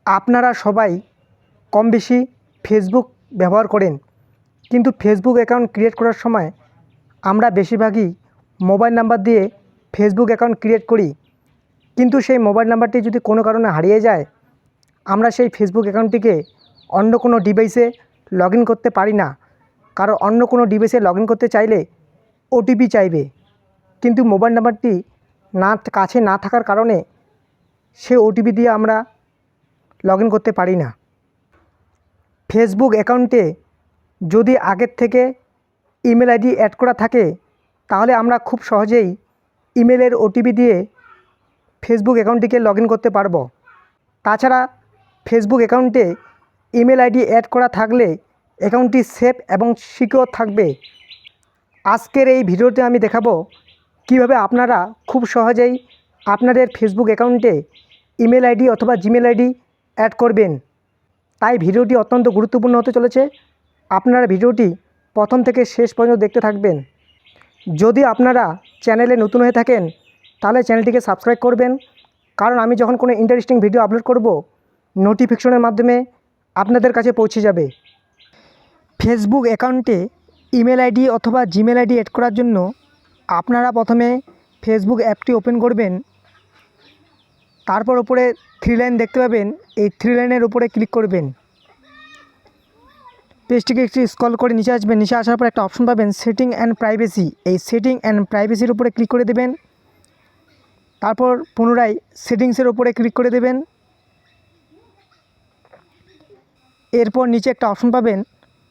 আপনারা সবাই কম বেশি ফেসবুক ব্যবহার করেন, কিন্তু ফেসবুক অ্যাকাউন্ট ক্রিয়েট করার সময় আমরা বেশিরভাগই মোবাইল নাম্বার দিয়ে ফেসবুক অ্যাকাউন্ট ক্রিয়েট করি। কিন্তু সেই মোবাইল নাম্বারটি যদি কোনো কারণে হারিয়ে যায়, আমরা সেই ফেসবুক অ্যাকাউন্টটিকে অন্য কোনো ডিভাইসে লগ ইন করতে পারি না। কারণ অন্য কোনো ডিভাইসে লগ ইন করতে চাইলে ওটিপি চাইবে, কিন্তু মোবাইল নাম্বারটি কাছে না থাকার কারণে সেই ওটিপি দিয়ে আমরা লগ ইন করতে পারি না। ফেসবুক অ্যাকাউন্টে যদি আগের থেকে ইমেল আইডি অ্যাড করা থাকে, তাহলে আমরা খুব সহজেই ইমেলের ওটিপি দিয়ে ফেসবুক অ্যাকাউন্টটিকে লগ ইন করতে পারবো। তাছাড়া ফেসবুক অ্যাকাউন্টে ইমেল আইডি অ্যাড করা থাকলে অ্যাকাউন্টটি সেফ এবং সিকিউর থাকবে। আজকের এই ভিডিওতে আমি দেখাবো কিভাবে আপনারা খুব সহজেই আপনাদের ফেসবুক অ্যাকাউন্টে ইমেল আইডি অথবা জিমেল আইডি অ্যাড করবেন। তাই ভিডিওটি অত্যন্ত গুরুত্বপূর্ণ হতে চলেছে। আপনারা ভিডিওটি প্রথম থেকে শেষ পর্যন্ত দেখতে থাকবেন। যদি আপনারা চ্যানেলে নতুন হয়ে থাকেন, তাহলে চ্যানেলটিকে সাবস্ক্রাইব করবেন, কারণ আমি যখন কোনো ইন্টারেস্টিং ভিডিও আপলোড করব, নোটিফিকেশনের মাধ্যমে আপনাদের কাছে পৌঁছে যাবে। ফেসবুক অ্যাকাউন্টে ইমেল আইডি অথবা জিমেল আইডি অ্যাড করার জন্য আপনারা প্রথমে ফেসবুক অ্যাপটি ওপেন করবেন। তারপর উপরে 3 লাইন দেখতে পাবেন, এই 3 লাইনের উপরে ক্লিক করবেন। পেজটিকে একটু স্ক্রল করে নিচে আসবেন। নিচে আসার পর একটা অপশন পাবেন সেটিং অ্যান্ড প্রাইভেসি। এই সেটিং অ্যান্ড প্রাইভেসির উপরে ক্লিক করে দেবেন। তারপর পুনরায় সেটিংসের উপরে ক্লিক করে দেবেন। এরপর নিচে একটা অপশন পাবেন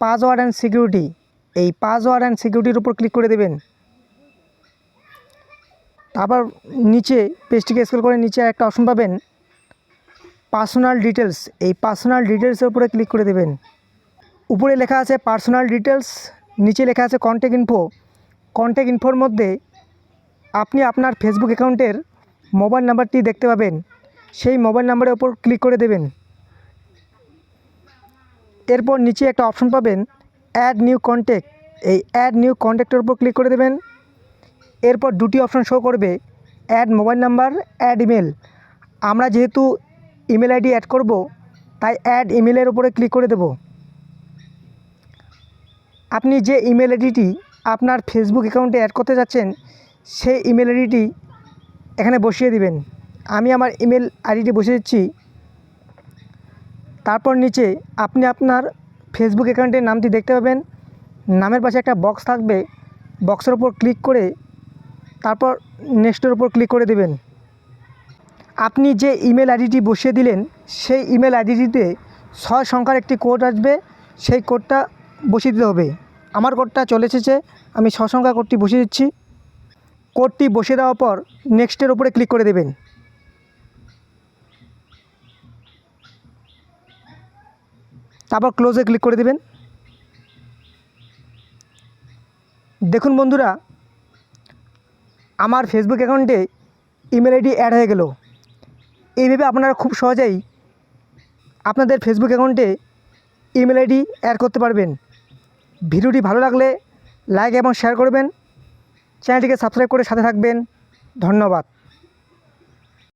পাসওয়ার্ড অ্যান্ড সিকিউরিটি। এই পাসওয়ার্ড অ্যান্ড সিকিউরিটির উপর ক্লিক করে দেবেন। তারপর নিচে পেজটিকে স্ক্রল করে নিচে একটা অপশন পাবেন পার্সোনাল ডিটেলস। এই পার্সোনাল ডিটেলসের উপরে ক্লিক করে দেবেন। উপরে লেখা আছে পার্সোনাল ডিটেলস, নিচে লেখা আছে কন্ট্যাক্ট ইনফো। কন্ট্যাক্ট ইনফোর মধ্যে আপনি আপনার ফেসবুক অ্যাকাউন্টের মোবাইল নাম্বারটি দেখতে পাবেন। সেই মোবাইল নাম্বারের উপর ক্লিক করে দেবেন। এরপর নিচে একটা অপশন পাবেন অ্যাড নিউ কন্ট্যাক্ট। এই অ্যাড নিউ কন্ট্যাক্টের উপর ক্লিক করে দেবেন। এরপর দুটি অপশন শো করবে, add mobile number, add email. আমরা যেহেতু ইমেল আইডি অ্যাড করব, তাই অ্যাড ইমেলের উপরে ক্লিক করে দেব। আপনি যে ইমেল আইডিটি আপনার ফেসবুক অ্যাকাউন্টে অ্যাড করতে যাচ্ছেন, সেই ইমেল আইডিটি এখানে বসিয়ে দিবেন। আমি আমার ইমেল আইডিটি বসিয়ে দিচ্ছি। তারপর নিচে আপনি আপনার ফেসবুক অ্যাকাউন্টের নামটি দেখতে পাবেন। নামের পাশে একটা বক্স থাকবে, বক্সের উপর ক্লিক করে তারপর নেক্সটের উপর ক্লিক করে দেবেন। আপনি যে ইমেল আইডিটি বসিয়ে দিলেন, সেই ইমেল আইডিটিতে 6 সংখ্যার একটি কোড আসবে, সেই কোডটা বসিয়ে দিতে হবে। আমার কোডটা চলে এসেছে, আমি 6 সংখ্যার কোডটি বসিয়ে দিচ্ছি। কোডটি বসিয়ে দেওয়ার পর নেক্সটের উপরে ক্লিক করে দেবেন। তারপর ক্লোজে ক্লিক করে দেবেন। দেখুন বন্ধুরা, আমার ফেসবুক অ্যাকাউন্টে ইমেল আইডি অ্যাড হয়ে গেল। এইভাবে আপনারা খুব সহজেই আপনাদের ফেসবুক অ্যাকাউন্টে ইমেল আইডি অ্যাড করতে পারবেন। ভিডিওটি ভালো লাগলে লাইক এবং শেয়ার করবেন। চ্যানেলটিকে সাবস্ক্রাইব করে সাথে থাকবেন। ধন্যবাদ।